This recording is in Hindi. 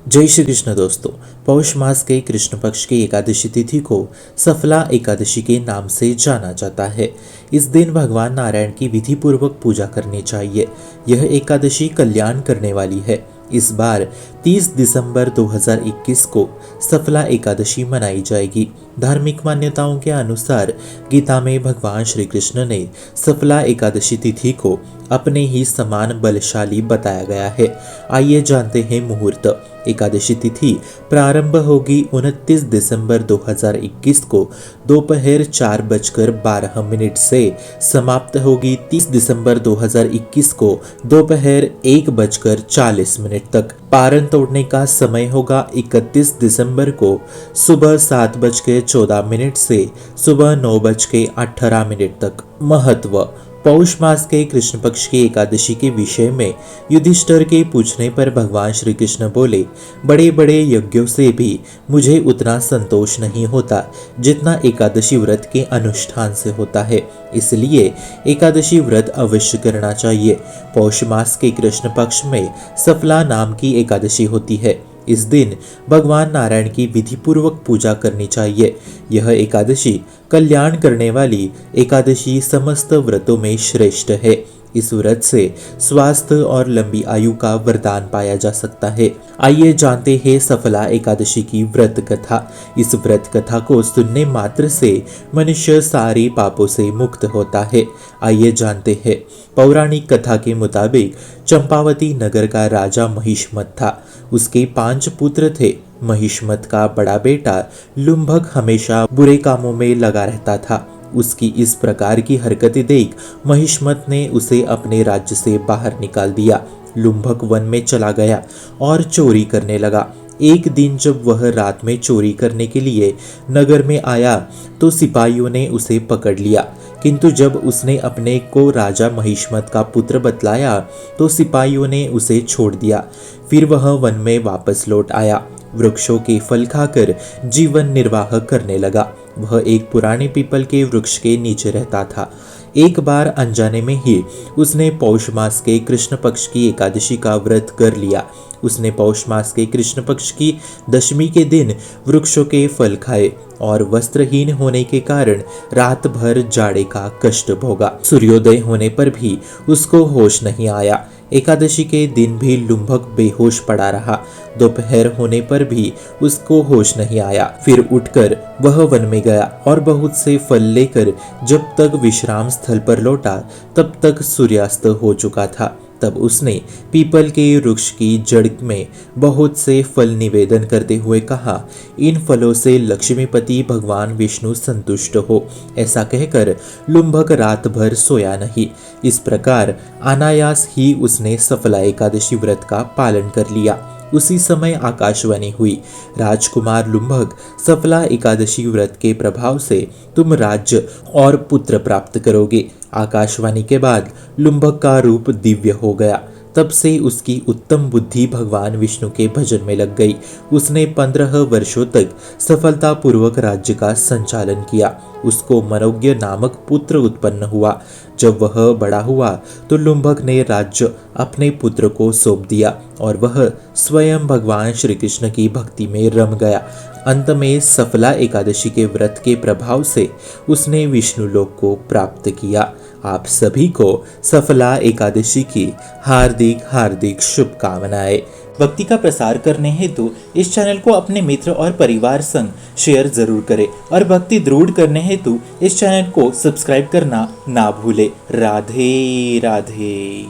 जय श्री कृष्ण दोस्तों। पौष मास के कृष्ण पक्ष की एकादशी तिथि को सफला एकादशी के नाम से जाना जाता है। इस दिन भगवान नारायण की विधि पूर्वक पूजा करनी चाहिए। यह एकादशी कल्याण करने वाली है। इस बार 30 दिसंबर 2021 को सफला एकादशी मनाई जाएगी। धार्मिक मान्यताओं के अनुसार गीता में भगवान श्री कृष्ण ने सफला एकादशी तिथि को अपने ही समान बलशाली बताया गया है। आइए जानते हैं मुहूर्त। एकादशी तिथि प्रारंभ होगी 29 दिसंबर 2021 को दोपहर 4:12 से समाप्त होगी 30 दिसंबर 2021 को दोपहर 1:40 तक। पारण तोड़ने का समय होगा 31 दिसंबर को सुबह 7:14 से सुबह 9:18 तक। महत्व। पौष मास के कृष्ण पक्ष की एकादशी के विषय में युधिष्ठिर के पूछने पर भगवान श्री कृष्ण बोले, बड़े बड़े यज्ञों से भी मुझे उतना संतोष नहीं होता जितना एकादशी व्रत के अनुष्ठान से होता है। इसलिए एकादशी व्रत अवश्य करना चाहिए। पौष मास के कृष्ण पक्ष में सफला नाम की एकादशी होती है। इस दिन भगवान नारायण की विधि पूर्वक पूजा करनी चाहिए। यह एकादशी कल्याण करने वाली एकादशी समस्त व्रतों में श्रेष्ठ है। इस व्रत से स्वास्थ्य और लंबी आयु का वरदान पाया जा सकता है। आइए जानते हैं सफला एकादशी की व्रत कथा। इस व्रत कथा को सुनने मात्र से मनुष्य सारे पापों से मुक्त होता है। आइए जानते हैं। पौराणिक कथा के मुताबिक चंपावती नगर का राजा महिष्मत था। उसके 5 पुत्र थे। महिष्मत का बड़ा बेटा लुंभक हमेशा बुरे कामों में लगा रहता था। उसकी इस प्रकार की हरकतें देख महिष्मत ने उसे अपने राज्य से बाहर निकाल दिया। लुंभक वन में चला गया और चोरी करने लगा। एक दिन जब वह रात में चोरी करने के लिए नगर में आया तो सिपाहियों ने उसे पकड़ लिया, किंतु जब उसने अपने को राजा महिष्मत का पुत्र बतलाया तो सिपाहियों ने उसे छोड़ दिया। फिर वह वन में वापस लौट आया। वृक्षों के फल खाकर जीवन निर्वाह करने लगा। वह एक पुराने पीपल के वृक्ष के नीचे रहता था। एक बार अनजाने में ही उसने पौष मास के कृष्ण पक्ष की एकादशी का व्रत कर लिया। उसने पौष मास के कृष्ण पक्ष की दशमी के दिन वृक्षों के फल खाए और वस्त्रहीन होने के कारण रात भर जाड़े का कष्ट भोगा। सूर्योदय होने पर भी उसको होश नहीं आया। एकादशी के दिन भी लुंभक बेहोश पड़ा रहा। दोपहर होने पर भी उसको होश नहीं आया। फिर उठकर वह वन में गया और बहुत से फल लेकर जब तक विश्राम स्थल पर लौटा तब तक सूर्यास्त हो चुका था। तब उसने पीपल के वृक्ष की जड़ में बहुत से फल निवेदन करते हुए कहा, इन फलों से लक्ष्मीपति भगवान विष्णु संतुष्ट हो। ऐसा कहकर लुंभक रात भर सोया नहीं। इस प्रकार अनायास ही उसने सफला एकादशी व्रत का पालन कर लिया। उसी समय आकाशवाणी हुई, राजकुमार लुंभक, सफला एकादशी व्रत के प्रभाव से तुम राज्य और पुत्र प्राप्त करोगे। आकाशवाणी के बाद लुंभक का रूप दिव्य हो गया। तब से उसकी उत्तम बुद्धि भगवान विष्णु के भजन में लग गई। उसने 15 वर्षों तक सफलतापूर्वक राज्य का संचालन किया। उसको मनोज्ञ नामक पुत्र उत्पन्न हुआ। जब वह बड़ा हुआ तो लुंभक ने राज्य अपने पुत्र को सौंप दिया और वह स्वयं भगवान श्री कृष्ण की भक्ति में रम गया। अंत में सफला एकादशी के व्रत के प्रभाव से उसने विष्णु लोक को प्राप्त किया। आप सभी को सफला एकादशी की हार्दिक हार्दिक शुभकामनाएं। भक्ति का प्रसार करने हेतु इस चैनल को अपने मित्र और परिवार संग शेयर जरूर करें और भक्ति दृढ़ करने हेतु इस चैनल को सब्सक्राइब करना ना भूले। राधे राधे।